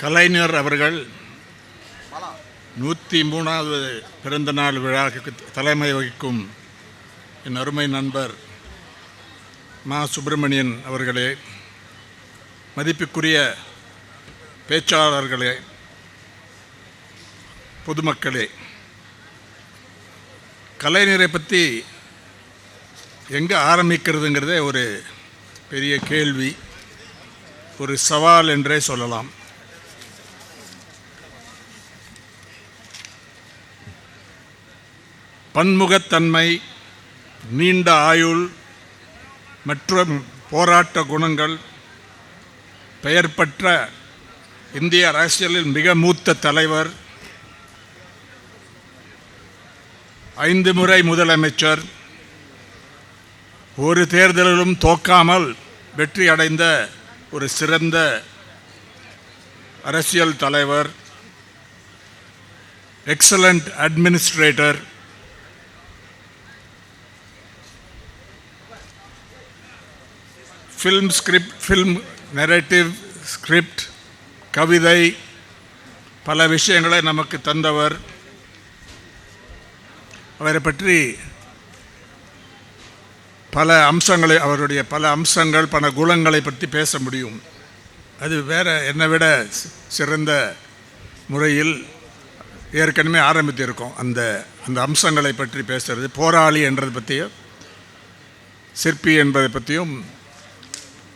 கலைஞர் அவர்கள் 103வது பிறந்தநாள் விழாவுக்கு தலைமை வகிக்கும் என் அருமை நண்பர் மா. சுப்பிரமணியன் அவர்களே, மதிப்புக்குரிய பேச்சாளர்களே, பொதுமக்களே, கலைஞரை பற்றி எங்கே ஆரம்பிக்கிறதுங்கிறதே ஒரு பெரிய கேள்வி, ஒரு சவால் என்றே சொல்லலாம். பன்முகத்தன்மை, நீண்ட ஆயுள் மற்றும் போராட்ட குணங்கள், பெயர் பெற்ற இந்திய அரசியலில் மிக மூத்த தலைவர், 5 முறை முதலமைச்சர், ஒரு தேர்தலிலும் தோற்காமல் வெற்றி அடைந்த ஒரு சிறந்த அரசியல் தலைவர், excellent administrator, film narrative script, கவிதை, பல விஷயங்களை நமக்கு தந்தவர். அவரை பற்றி பல அம்சங்களை, அவருடைய பல அம்சங்கள், பல குணங்களை பற்றி பேச முடியும். அது வேறு என்னை விட சிறந்த முறையில் ஏற்கனவே ஆரம்பித்திருக்கோம். அந்த அம்சங்களை பற்றி பேசுகிறது, போராளி என்றதை பற்றியும் சிற்பி என்பதை பற்றியும்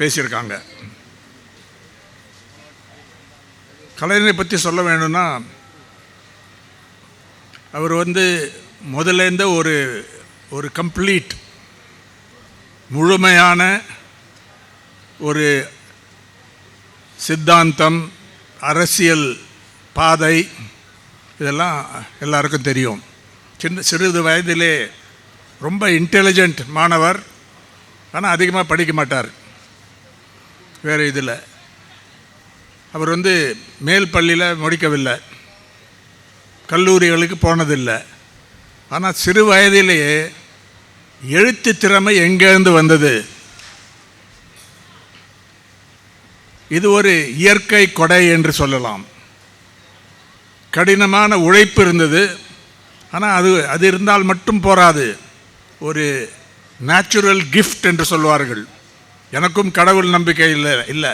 பேசியிருக்காங்க. கலைஞரை பற்றி சொல்ல வேணும்னா, அவர் முதலேருந்த ஒரு கம்ப்ளீட் முழுமையான ஒரு சித்தாந்தம், அரசியல் பாதை, இதெல்லாம் எல்லாருக்கும் தெரியும். சிறிது வயதிலே ரொம்ப இன்டெலிஜென்ட் மாணவர், ஆனால் அதிகமாக படிக்க மாட்டார். வேறு இதில் அவர் மேல் பள்ளியில் முடிக்கவில்லை, கல்லூரிகளுக்கு போனதில்லை. ஆனால் சிறு வயதிலேயே எழுத்து திறமை எங்கேருந்து வந்தது? இது ஒரு இயற்கை கொடை என்று சொல்லலாம். கடினமான உழைப்பு இருந்தது, ஆனால் அது இருந்தால் மட்டும் போராது. ஒரு நேச்சுரல் கிஃப்ட் என்று சொல்வார்கள். எனக்கும் கடவுள் நம்பிக்கை இல்லை,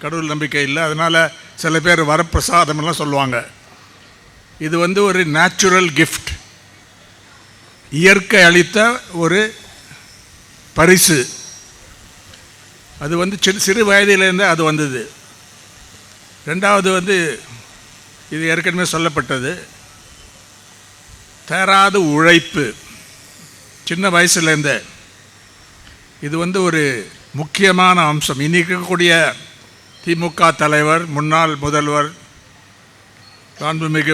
கடவுள் நம்பிக்கை இல்லை. அதனால் சில பேர் வரப்பிரசாதமெல்லாம் சொல்லுவாங்க. இது ஒரு நேச்சுரல் கிஃப்ட், இயற்கை அளித்த ஒரு பரிசு. அது சிறு வயதிலேருந்து அது வந்தது. ரெண்டாவது இது ஏற்கனவே சொல்லப்பட்டது, தேராத உழைப்பு. சின்ன வயசுலேருந்தே இது ஒரு முக்கியமான அம்சம். இன்றைக்கி இருக்கக்கூடிய திமுக தலைவர், முன்னாள் முதல்வர் மாண்புமிகு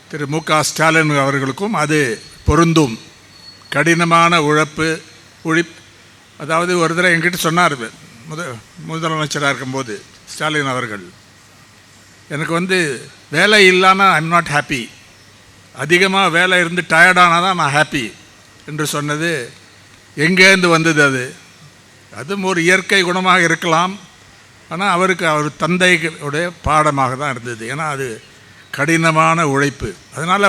திரு மு.க. ஸ்டாலின் அவர்களுக்கும் அது பொருந்தும். கடினமான உழைப்பு. அதாவது ஒரு தடவை என்கிட்ட சொன்னார், முதலமைச்சராக இருக்கும்போது ஸ்டாலின் அவர்கள், எனக்கு வேலை இல்லைன்னா ஐம் நாட் ஹாப்பி, அதிகமாக வேலை இருந்து டயர்டானால் தான் நான் ஹாப்பி என்று சொன்னது எங்கேருந்து வந்தது? அதுவும் ஒரு இயற்கை குணமாக இருக்கலாம், ஆனால் அவருக்கு அவர் தந்தையுடைய பாடமாக தான் இருந்தது. ஏன்னா அது கடினமான உழைப்பு. அதனால்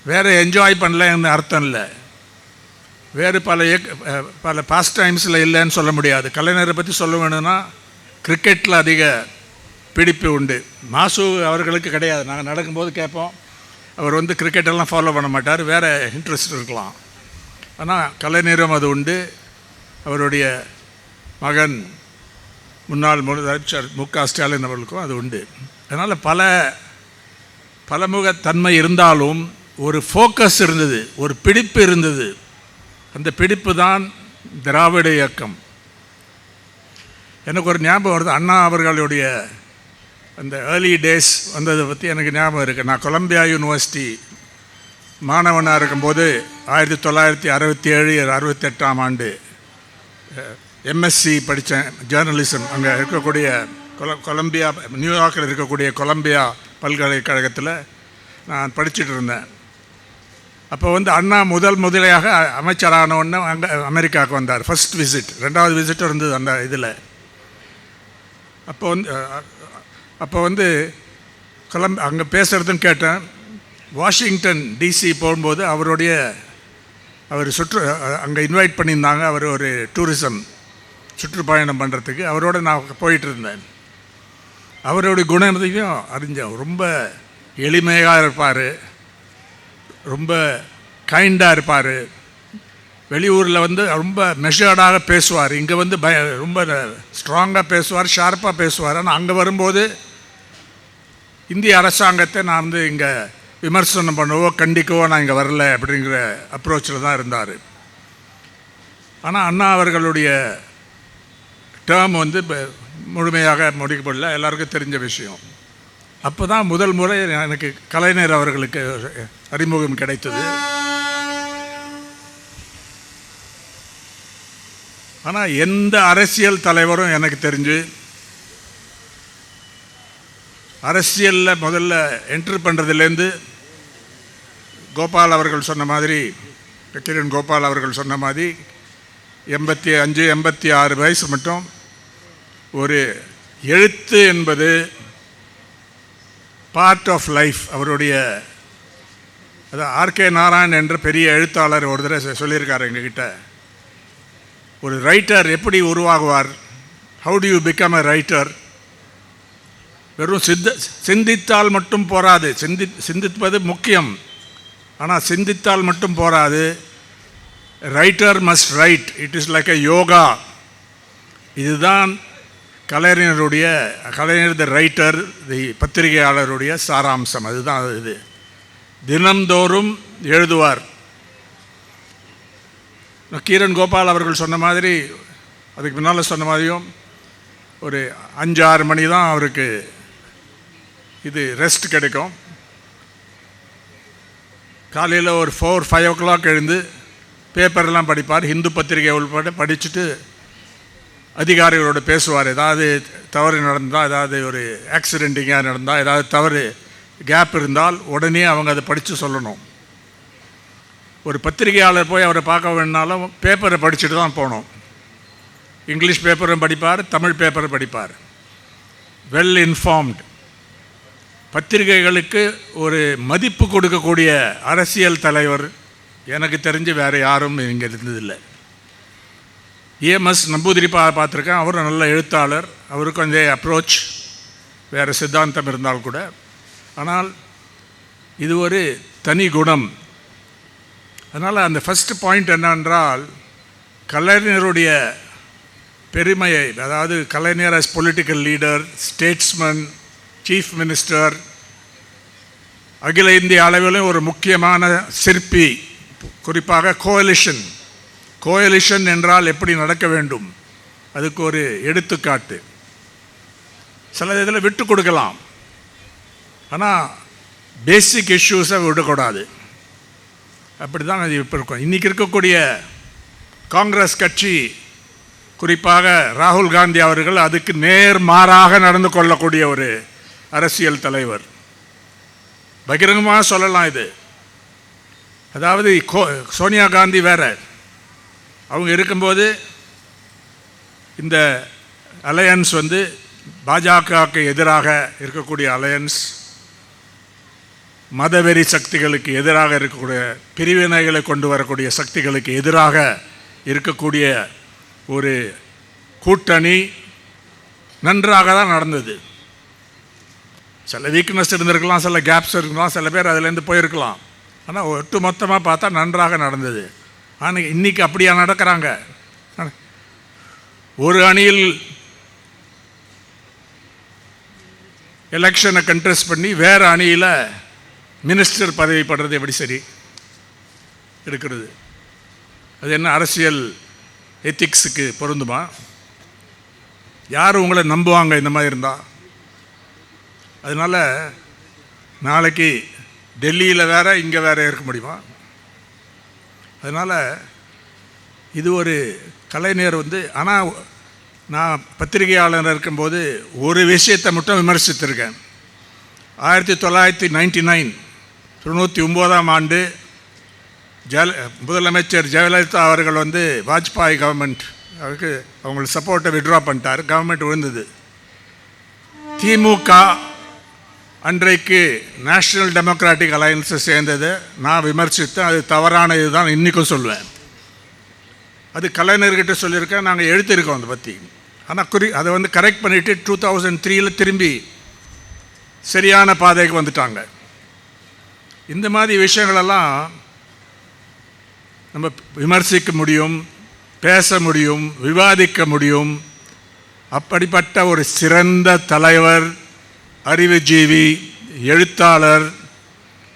வேறு என்ஜாய் பண்ணலன்னு அர்த்தம் இல்லை. வேறு பல பாஸ்ட் டைம்ஸில் இல்லைன்னு சொல்ல முடியாது. கலைஞரை பற்றி சொல்ல வேணும்னா, கிரிக்கெட்டில் அதிக பிடிப்பு உண்டு. மாசு அவர்களுக்கு கிடையாது. நாங்கள் நடக்கும்போது கேட்போம், அவர் கிரிக்கெட்டெல்லாம் ஃபாலோ பண்ண மாட்டார், வேறு இன்ட்ரெஸ்ட் இருக்கலாம். ஆனால் கலைஞரும் அது உண்டு. அவருடைய மகன் முன்னாள் முதலமைச்சர் மு.க. ஸ்டாலின் அவர்களுக்கும் அது உண்டு. அதனால் பலமுகத்தன்மை இருந்தாலும் ஒரு ஃபோக்கஸ் இருந்தது, ஒரு பிடிப்பு இருந்தது. அந்த பிடிப்பு தான் திராவிட இயக்கம். எனக்கு ஒரு ஞாபகம் வருது, அண்ணா அவர்களுடைய அந்த ஏர்லி டேஸ் வந்ததை பற்றி எனக்கு ஞாபகம் இருக்குது. நான் கொலம்பியா யூனிவர்சிட்டி மாணவனாக இருக்கும்போது 1967 68ஆம் ஆண்டு எம்எஸ்சி படித்தேன், ஜேர்னலிசம். அங்கே இருக்கக்கூடிய கொலம்பியா, நியூயார்க்கில் இருக்கக்கூடிய கொலம்பியா பல்கலைக்கழகத்தில் நான் படிச்சுட்டு இருந்தேன். அப்போ அண்ணா முதலையாக அமைச்சரான உடனே அங்கே அமெரிக்காவுக்கு வந்தார். ஃபர்ஸ்ட் விசிட், ரெண்டாவது விசிட்டும் இருந்தது அந்த இதில். அப்போ அப்போ வந்து அங்கே பேசுகிறதுன்னு கேட்டேன். வாஷிங்டன் டிசி போகும்போது அவர் அங்கே இன்வைட் பண்ணியிருந்தாங்க. அவர் ஒரு டூரிசம் சுற்றுப்பயணம் பண்ணுறதுக்கு. அவரோட நான் போயிட்டு இருந்தேன். அவருடைய குணத்தையும் அறிஞ்சேன். ரொம்ப எளிமையாக இருப்பார், ரொம்ப கைண்டாக இருப்பார். வெளியூரில் வந்து ரொம்ப மெஷர்டாக பேசுவார். இங்கே வந்து ரொம்ப ஸ்ட்ராங்காக பேசுவார், ஷார்ப்பாக பேசுவார். ஆனால் அங்கே வரும்போது இந்திய அரசாங்கத்தை நான் வந்து இங்கே விமர்சனம் பண்ணவோ கண்டிக்கவோ நான் இங்கே வரல அப்படிங்கிற அப்ரோச்சில் தான் இருந்தார். ஆனால் அண்ணா அவர்களுடைய டேர்ம் வந்து முழுமையாக முடிக்கப்படல, எல்லாருக்கும் தெரிஞ்ச விஷயம். அப்போ தான் முதல் முறை எனக்கு கலைஞர் அவர்களுக்கு அறிமுகம் கிடைத்தது. ஆனால் எந்த அரசியல் தலைவரும் எனக்கு தெரிஞ்சு அரசியலில் முதல்ல என்ட்ரு பண்ணுறதுலேருந்து கோபால் அவர்கள் சொன்ன மாதிரி, கிரண் கோபால் அவர்கள் சொன்ன மாதிரி 85, 86 வயசு மட்டும் ஒரு எழுத்து என்பது பார்ட் ஆஃப் லைஃப். அவருடைய அதான் ஆர்கே நாராயண் என்ற பெரிய எழுத்தாளர் ஒரு தடவை சொல்லியிருக்காரு எங்ககிட்ட, ஒரு ரைட்டர் எப்படி உருவாகுவார், how do you become a writer. வெறும் சிந்தித்தால் மட்டும் போராது, சிந்திப்பது முக்கியம், ஆனால் சிந்தித்தால் மட்டும் போராது. Writer must right, it is like a yoga. இதுதான் கலைஞர் த ரைட்டர், தி பத்திரிகையாளருடைய சாராம்சம். அதுதான் இது. தினந்தோறும் எழுதுவார். கிரண் கோபால் அவர்கள் சொன்ன மாதிரி, அதுக்கு முன்னால் சொன்ன மாதிரியும் ஒரு 5-6 மணி தான் அவருக்கு இது ரெஸ்ட் கிடைக்கும். காலையில் ஒரு 4-5 o'clock எழுந்து பேப்பர்லாம் படிப்பார். ஹிந்து பத்திரிகை உள்பட படிச்சுட்டு அதிகாரிகளோடு பேசுவார். ஏதாவது தவறு நடந்தால், ஏதாவது ஒரு ஆக்சிடென்டிங்காக நடந்தால், ஏதாவது தவறு கேப் இருந்தால் உடனே அவங்க அதை படித்து சொல்லணும். ஒரு பத்திரிகையாளர் போய் அவரை பார்க்க வேணுனாலும் பேப்பரை படிச்சுட்டு தான் போகணும். இங்கிலீஷ் பேப்பரும் படிப்பார், தமிழ் பேப்பரும் படிப்பார். Well informed. பத்திரிகைகளுக்கு ஒரு மதிப்பு கொடுக்கக்கூடிய அரசியல் தலைவர் எனக்கு தெரிஞ்சு வேறு யாரும் இங்கே இருந்ததில்லை. EMS நம்பூதிரி பார்த்துருக்கேன். அவரும் நல்ல எழுத்தாளர். அவருக்கு கொஞ்சம் அப்ரோச் வேறு சித்தாந்தம் இருந்தால் கூட, ஆனால் இது ஒரு தனி குணம். அதனால் அந்த ஃபஸ்ட்டு பாயிண்ட் என்னவென்றால், கலைஞருடைய பெருமையை, அதாவது கலைஞர் as political leader, statesman, chief minister, அகில இந்திய அளவிலும் ஒரு முக்கியமான சிற்பி. குறிப்பாக கோயலிஷன் என்றால் எப்படி நடக்க வேண்டும், அதுக்கு ஒரு எடுத்துக்காட்டு. சில இதில் விட்டு கொடுக்கலாம், ஆனால் பேசிக் இஷ்யூஸை விடக்கூடாது. அப்படி தான் அது இப்போ இருக்கும். இன்றைக்கி இருக்கக்கூடிய காங்கிரஸ் கட்சி, குறிப்பாக ராகுல் காந்தி அவர்கள் அதுக்கு நேர்மாறாக நடந்து கொள்ளக்கூடிய ஒரு அரசியல் தலைவர். பகிரங்கமாக சொல்லலாம் இது. அதாவது சோனியா காந்தி வேற, அவங்க இருக்கும்போது இந்த அலையன்ஸ் வந்து பாஜகவுக்கு எதிராக இருக்கக்கூடிய அலையன்ஸ், மதவெறி சக்திகளுக்கு எதிராக இருக்கக்கூடிய, பிரிவினைகளை கொண்டு வரக்கூடிய சக்திகளுக்கு எதிராக இருக்கக்கூடிய ஒரு கூட்டணி நன்றாக தான் நடந்தது. சில வீக்னஸ் இருந்திருக்கலாம், சில கேப்ஸ் இருக்கலாம், சில பேர் அதுலேருந்து போயிருக்கலாம். ஆனால் ஒட்டு மொத்தமாக பார்த்தா நன்றாக நடந்தது. ஆனால் இன்றைக்கி அப்படியா நடக்கிறாங்க? ஒரு அணியில் எலெக்ஷனை கண்டெஸ்ட் பண்ணி வேறு அணியில் மினிஸ்டர் பதவி படுறது எப்படி சரி இருக்கிறது? அது என்ன அரசியல் எத்திக்ஸுக்கு பொருந்துமா? யார் உங்களை நம்புவாங்க இந்த மாதிரி இருந்தால்? அதனால் நாளைக்கு டெல்லியில் வேறு இங்கே வேறு இருக்க முடியுமா? அதனால் இது ஒரு கலைஞர் வந்து, ஆனால் நான் பத்திரிகையாளர் இருக்கும்போது ஒரு விஷயத்தை மட்டும் விமர்சித்திருக்கேன். 1999 ஆண்டு முதலமைச்சர் ஜெயலலிதா அவர்கள் வந்து வாஜ்பாய் கவர்மெண்ட் அவங்களுக்கு சப்போர்ட்டை விட்ரா பண்ணிட்டார். கவர்மெண்ட் விழுந்தது. திமுக அன்றைக்கு நேஷனல் டெமோக்ராட்டிக் அலையன்ஸை சேர்ந்தது நான் விமர்சித்தேன். அது தவறான இதுதான் இன்றைக்கும் சொல்லுவேன். அது கலைஞர்கிட்ட சொல்லியிருக்கேன், நாங்கள் எழுத்திருக்கோம் அதை பற்றி. ஆனால் அதை வந்து கரெக்ட் பண்ணிவிட்டு 2003 திரும்பி சரியான பாதைக்கு வந்துட்டாங்க. இந்த மாதிரி விஷயங்களெல்லாம் நம்ம விமர்சிக்க முடியும், பேச முடியும், விவாதிக்க முடியும். அப்படிப்பட்ட ஒரு சிறந்த தலைவர், அறிவுஜீவி, எழுத்தாளர்,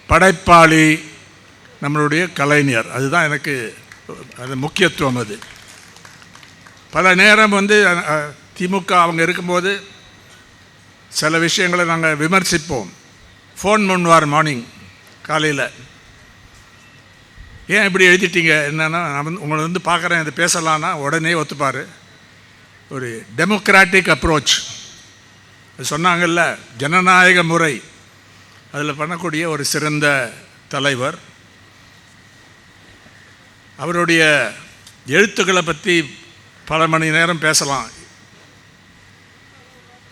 படைப்பாளி நம்மளுடைய கலைஞர். அதுதான் எனக்கு அது முக்கியத்துவம். அது பல நேரம் வந்து திமுக அவங்க இருக்கும்போது சில விஷயங்களை நாங்கள் விமர்சிப்போம். ஃபோன் பண்ணுவார் மார்னிங் காலையில், ஏன் இப்படி எழுதிட்டீங்க, என்னென்னா நான் உங்களை வந்து பார்க்குறேன், இது பேசலான்னா உடனே ஒத்துப்பார். ஒரு டெமோக்ராட்டிக் அப்ரோச் அது சொன்னாங்கல்ல, ஜனநாயக முறை, அதில் பண்ணக்கூடிய ஒரு சிறந்த தலைவர். அவருடைய எழுத்துக்களை பற்றி பல மணி நேரம் பேசலாம்.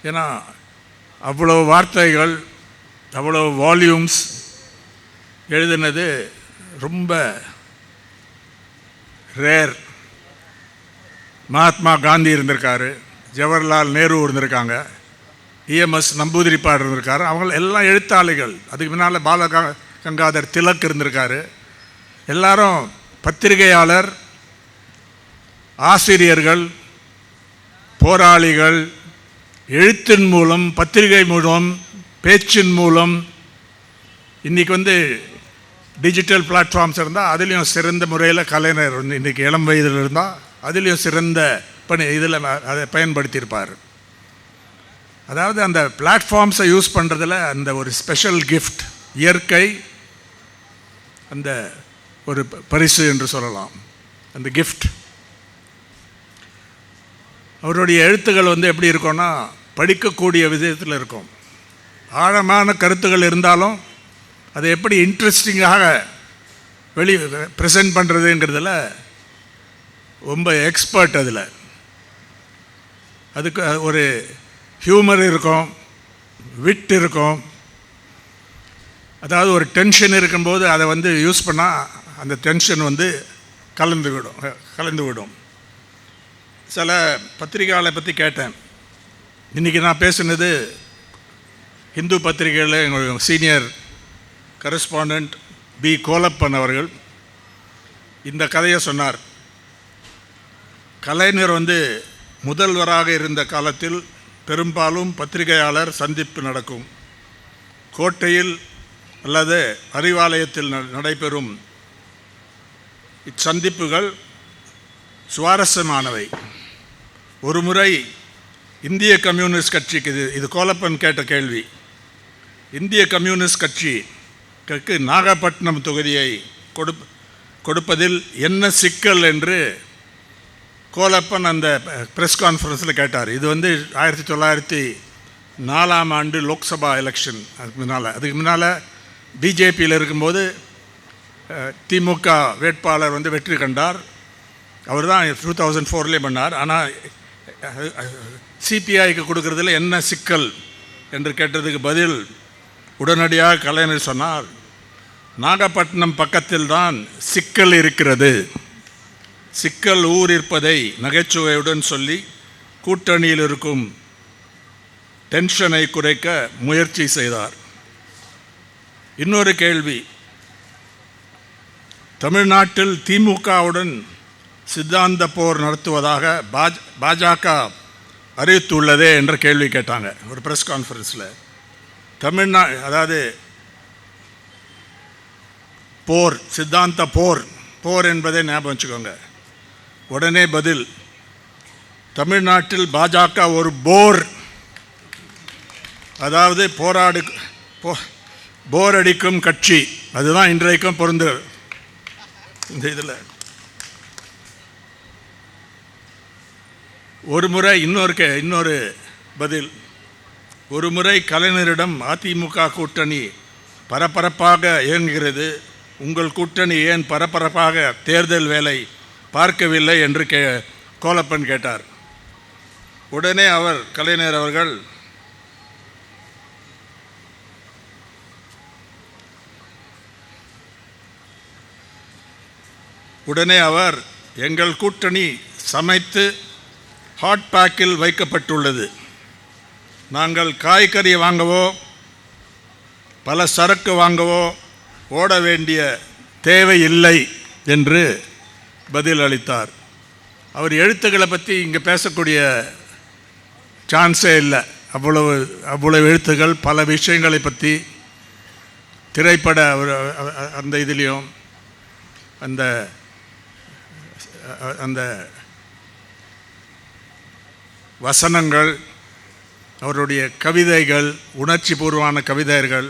ஏன்னா அவ்வளோ வார்த்தைகள், அவ்வளோ வால்யூம்ஸ் எழுதினது ரொம்ப ரேர். மகாத்மா காந்தி இருந்திருக்காரு, ஜவஹர்லால் நேரு இருந்திருக்காங்க, இஎம்எஸ் நம்பூதிரிப்பாடு இருந்திருக்காரு. அவங்க எல்லாம் எழுத்தாளிகள். அதுக்கு முன்னால் பாலகங்காதர் திலக் இருந்திருக்காரு. எல்லாரும் பத்திரிகையாளர், ஆசிரியர்கள், போராளிகள். எழுத்தின் மூலம், பத்திரிகை மூலம், பேச்சின் மூலம், இன்றைக்கி வந்து டிஜிட்டல் பிளாட்ஃபார்ம்ஸ் இருந்தால் அதுலேயும் சிறந்த முறையில் கலைஞர் வந்து இன்றைக்கி இளம் வயதில் இருந்தால் அதுலேயும் சிறந்த இதில் அதை பயன்படுத்தியிருப்பார். அதாவது அந்த பிளாட்ஃபார்ம்ஸை யூஸ் பண்ணுறதுல அந்த ஒரு ஸ்பெஷல் கிஃப்ட், இயற்கை அந்த ஒரு பரிசு என்று சொல்லலாம், அந்த கிஃப்ட். அவருடைய எழுத்துக்கள் வந்து எப்படி இருக்கும்னா படிக்கக்கூடிய விதத்தில் இருக்கும். ஆழமான கருத்துக்கள் இருந்தாலும் அதை எப்படி இன்ட்ரெஸ்டிங்காக ப்ரெசென்ட் பண்ணுறதுங்கிறதுல ரொம்ப எக்ஸ்பர்ட். அதில் அதுக்கு ஒரு ஹியூமர் இருக்கும், விட் இருக்கும். அதாவது ஒரு டென்ஷன் இருக்கும்போது அதை வந்து யூஸ் பண்ணால் அந்த டென்ஷன் வந்து கலந்து விடும். சில பத்திரிகையாளரை பற்றி கேட்டேன். இன்றைக்கி நான் பேசுனது ஹிந்து பத்திரிகையில் எங்களுடைய சீனியர் கரஸ்பாண்டன்ட் பி கோலப்பன் அவர்கள் இந்த கதையை சொன்னார். கலைஞர் வந்து முதல்வராக இருந்த காலத்தில் பெரும்பாலும் பத்திரிகையாளர் சந்திப்பு நடக்கும். கோட்டையில் அல்லது அறிவாலயத்தில் நடைபெறும் இச்சந்திப்புகள் சுவாரஸ்யமானவை. ஒரு முறை இந்திய கம்யூனிஸ்ட் கட்சிக்கு, இது கோலப்பன் கேட்ட கேள்வி, இந்திய கம்யூனிஸ்ட் கட்சிக்கு நாகப்பட்டினம் தொகுதியை கொடுப்பதில் என்ன சிக்கல் என்று கோலப்பன் அந்த ப்ரெஸ் கான்ஃபரன்ஸில் கேட்டார். இது வந்து 1904 லோக்சபா எலெக்ஷன். அதுக்கு முன்னால் பிஜேபியில் இருக்கும்போது திமுக வேட்பாளர் வந்து வெற்றி கண்டார். அவர் தான் 2004 பண்ணார். ஆனால் சிபிஐக்கு கொடுக்கறதுல என்ன சிக்கல் என்று கேட்டதுக்கு பதில் உடனடியாக கலைஞர் சொன்னார், நாகப்பட்டினம் பக்கத்தில் தான் சிக்கல் இருக்கிறது. சிக்கல் ஊர் இருப்பதை நகைச்சுவையுடன் சொல்லி கூட்டணியில் இருக்கும் டென்ஷனை குறைக்க முயற்சி செய்தார். இன்னொரு கேள்வி, தமிழ்நாட்டில் திமுகவுடன் சித்தாந்த போர் நடத்துவதாக பாஜக அறிவித்துள்ளதே என்ற கேள்வி கேட்டாங்க ஒரு ப்ரெஸ் கான்ஃபரன்ஸில். அதாவது போர், சித்தாந்த போர் என்பதை ஞாபகம் வச்சுக்கோங்க. உடனே பதில், தமிழ்நாட்டில் பாஜக ஒரு போர், அதாவது போர் அடிக்கும் கட்சி. அதுதான் இன்றைக்கும் பொருந்து. இந்த இதில் ஒரு முறை இன்னொரு பதில், ஒரு முறை கலைஞரிடம் அதிமுக கூட்டணி பரபரப்பாக இயங்குகிறது, உங்கள் கூட்டணி ஏன் பரபரப்பாக தேர்தல் வேலை பார்க்கவில்லை என்று கோலப்பன் கேட்டார். உடனே கலைஞர் அவர்கள், உடனே அவர், எங்கள் கூட்டணி சமைத்து ஹாட் பேக்கில் வைக்கப்பட்டுள்ளது, நாங்கள் காய்கறி வாங்கவோ பல சரக்கு வாங்கவோ ஓட வேண்டிய தேவை இல்லை என்று பதில் அளித்தார். அவர் எழுத்துக்களை பற்றி இங்கே பேசக்கூடிய சான்ஸே இல்லை. அவ்வளவு எழுத்துக்கள் பல விஷயங்களை பற்றி திரைப்பட அந்த இதுலேயும் அந்த அந்த வசனங்கள், அவருடைய கவிதைகள், உணர்ச்சி பூர்வமான கவிதைகள்,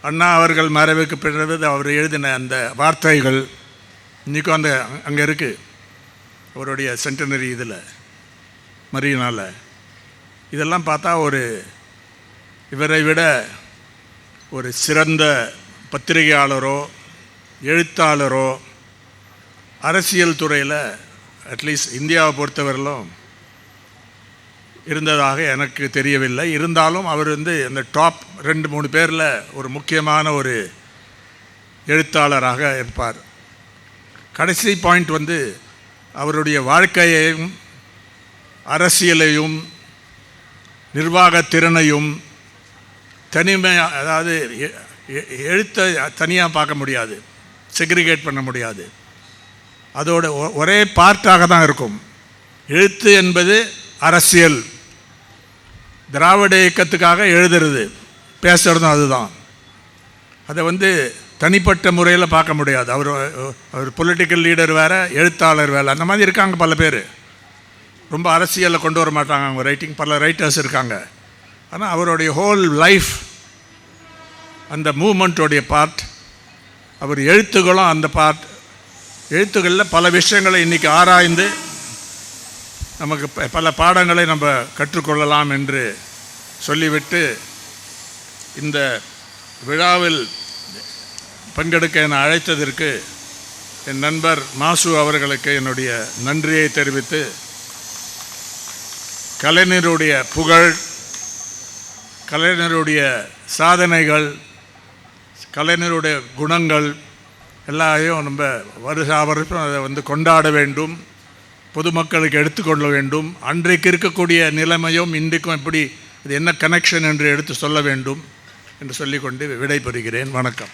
அண்ணா அவர்கள் மறைவுக்கு பிறகு அவர் எழுதின அந்த வார்த்தைகள் இன்றைக்கும் அங்கே இருக்குது. அவருடைய சென்டனரி இதில் மரியனால் இதெல்லாம் பார்த்தா இவரை விட ஒரு சிறந்த பத்திரிகையாளரோ எழுத்தாளரோ அரசியல் துறையில் அட்லீஸ்ட் இந்தியாவை பொறுத்தவரையிலும் இருந்ததாக எனக்கு தெரியவில்லை. இருந்தாலும் அவர் அந்த டாப் 2-3 பேரில் ஒரு முக்கியமான ஒரு எழுத்தாளராக இருப்பார். கடைசி பாயிண்ட் அவருடைய வாழ்க்கையையும் அரசியலையும் நிர்வாகத் திறனையும் தனிமை, அதாவது எழுத்தை தனியாக பார்க்க முடியாது, செக்ரிகேட் பண்ண முடியாது. அதோட ஒரே பார்ட்டாக தான் இருக்கும். எழுத்து என்பது அரசியல், திராவிட இயக்கத்துக்காக எழுதுறது பேசுகிறதும் அதுதான். அதை தனிப்பட்ட முறையில் பார்க்க முடியாது. அவர் பொலிட்டிக்கல் லீடர் வேறு, எழுத்தாளர் வேறு, அந்த மாதிரி இருக்காங்க பல பேர். ரொம்ப அரசியலில் கொண்டு வர மாட்டாங்க அவங்க ரைட்டிங். பல ரைட்டர்ஸ் இருக்காங்க. ஆனால் அவருடைய ஹோல் லைஃப் அந்த மூமெண்ட்டோடைய பார்ட், அவர் எழுத்துக்களும் அந்த பார்ட். எழுத்துக்களில் பல விஷயங்களை இன்றைக்கி ஆராய்ந்து நமக்கு பல பாடங்களை நம்ம கற்றுக்கொள்ளலாம் என்று சொல்லிவிட்டு, இந்த விழாவில் பங்கெடுக்க என அழைத்ததற்கு என் நண்பர் மாசு அவர்களுக்கு என்னுடைய நன்றியை தெரிவித்து, கலைஞருடைய புகழ், கலைஞருடைய சாதனைகள், கலைஞருடைய குணங்கள் எல்லாரையும் நம்ம வருஷம் அதை கொண்டாட வேண்டும், பொதுமக்களுக்கு எடுத்துக்கொள்ள வேண்டும். அன்றைக்கு இருக்கக்கூடிய நிலைமையும் இன்றைக்கும் எப்படி இது என்ன கனெக்ஷன் என்று எடுத்து சொல்ல வேண்டும் என்று சொல்லிக்கொண்டு விடைபெறுகிறேன். வணக்கம்.